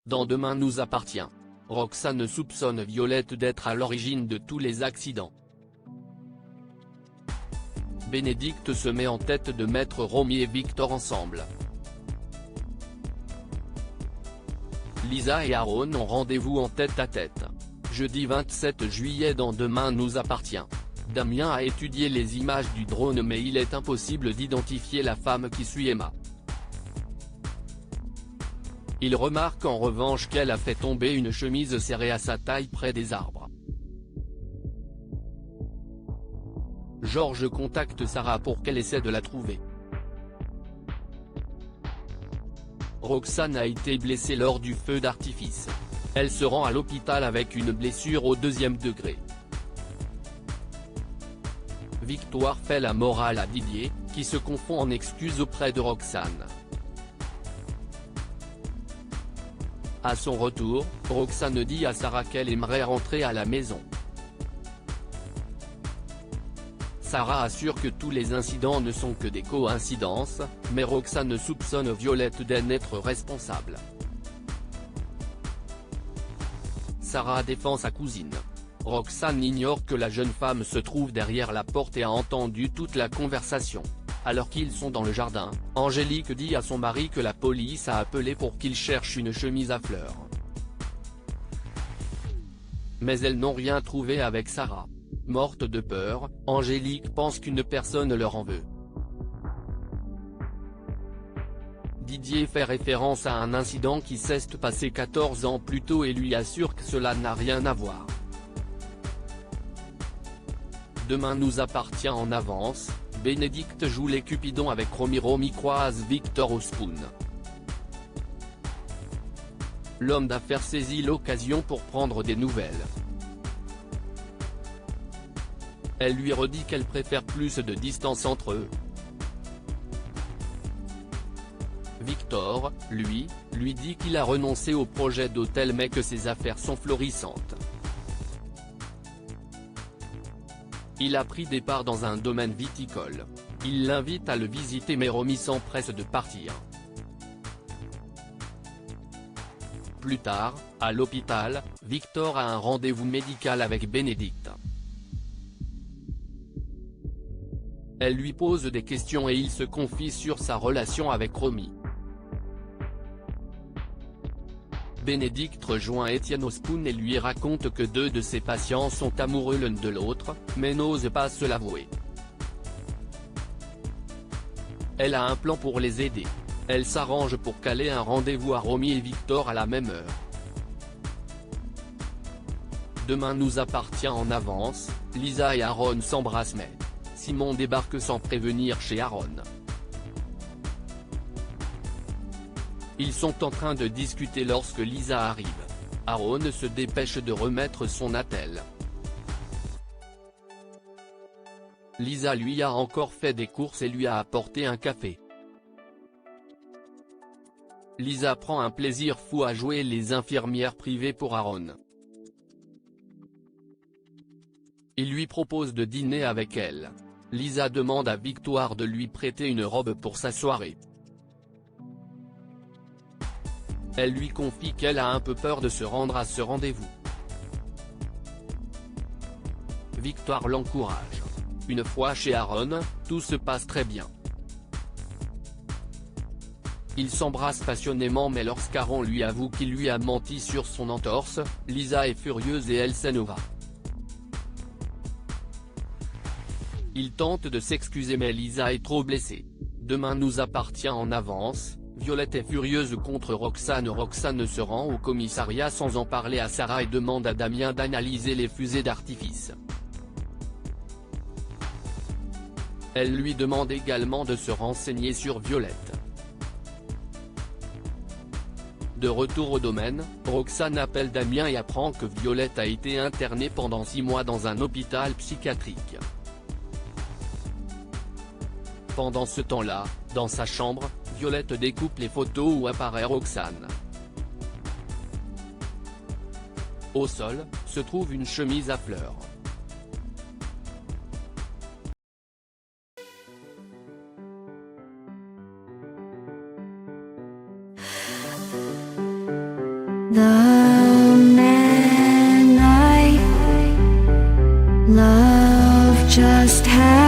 Dans Demain nous appartient. Roxane soupçonne Violette d'être à l'origine de tous les accidents. Bénédicte se met en tête de mettre Romy et Victor ensemble. Lisa et Aaron ont rendez-vous en tête-à-tête. Jeudi 27 juillet dans Demain nous appartient. Damien a étudié les images du drone mais il est impossible d'identifier la femme qui suit Emma. Il remarque en revanche qu'elle a fait tomber une chemise serrée à sa taille près des arbres. Georges contacte Sarah pour qu'elle essaie de la trouver. Roxane a été blessée lors du feu d'artifice. Elle se rend à l'hôpital avec une blessure au 2e degré. Victoire fait la morale à Didier, qui se confond en excuses auprès de Roxane. À son retour, Roxane dit à Sarah qu'elle aimerait rentrer à la maison. Sarah assure que tous les incidents ne sont que des coïncidences, mais Roxane soupçonne Violette d'en être responsable. Sarah défend sa cousine. Roxane ignore que la jeune femme se trouve derrière la porte et a entendu toute la conversation. Alors qu'ils sont dans le jardin, Angélique dit à son mari que la police a appelé pour qu'il cherche une chemise à fleurs. Mais elles n'ont rien trouvé avec Sarah. Morte de peur, Angélique pense qu'une personne leur en veut. Didier fait référence à un incident qui s'est passé 14 ans plus tôt et lui assure que cela n'a rien à voir. Demain nous appartient en avance, Bénédicte joue les Cupidons avec Romy croise Victor au spoon. L'homme d'affaires saisit l'occasion pour prendre des nouvelles. Elle lui redit qu'elle préfère plus de distance entre eux. Victor, lui dit qu'il a renoncé au projet d'hôtel mais que ses affaires sont florissantes. Il a pris départ dans un domaine viticole. Il l'invite à le visiter mais Romy s'empresse de partir. Plus tard, à l'hôpital, Victor a un rendez-vous médical avec Bénédicte. Elle lui pose des questions et il se confie sur sa relation avec Romy. Bénédicte rejoint Étienne au spoon et lui raconte que 2 de ses patients sont amoureux l'un de l'autre, mais n'ose pas se l'avouer. Elle a un plan pour les aider. Elle s'arrange pour caler un rendez-vous à Romy et Victor à la même heure. Demain nous appartient en avance, Lisa et Aaron s'embrassent mais Simon débarque sans prévenir chez Aaron. Ils sont en train de discuter lorsque Lisa arrive. Aaron se dépêche de remettre son attel. Lisa lui a encore fait des courses et lui a apporté un café. Lisa prend un plaisir fou à jouer les infirmières privées pour Aaron. Il lui propose de dîner avec elle. Lisa demande à Victoire de lui prêter une robe pour sa soirée. Elle lui confie qu'elle a un peu peur de se rendre à ce rendez-vous. Victoire l'encourage. Une fois chez Aaron, tout se passe très bien. Ils s'embrassent passionnément mais lorsqu'Aaron lui avoue qu'il lui a menti sur son entorse, Lisa est furieuse et elle s'en va. Il tente de s'excuser mais Lisa est trop blessée. Demain nous appartient en avance, Violette est furieuse contre Roxane. Roxane se rend au commissariat sans en parler à Sarah et demande à Damien d'analyser les fusées d'artifice. Elle lui demande également de se renseigner sur Violette. De retour au domaine, Roxane appelle Damien et apprend que Violette a été internée pendant 6 mois dans un hôpital psychiatrique. Pendant ce temps-là, dans sa chambre, Violette découpe les photos où apparaît Roxane. Au sol, se trouve une chemise à fleurs. The man I love just had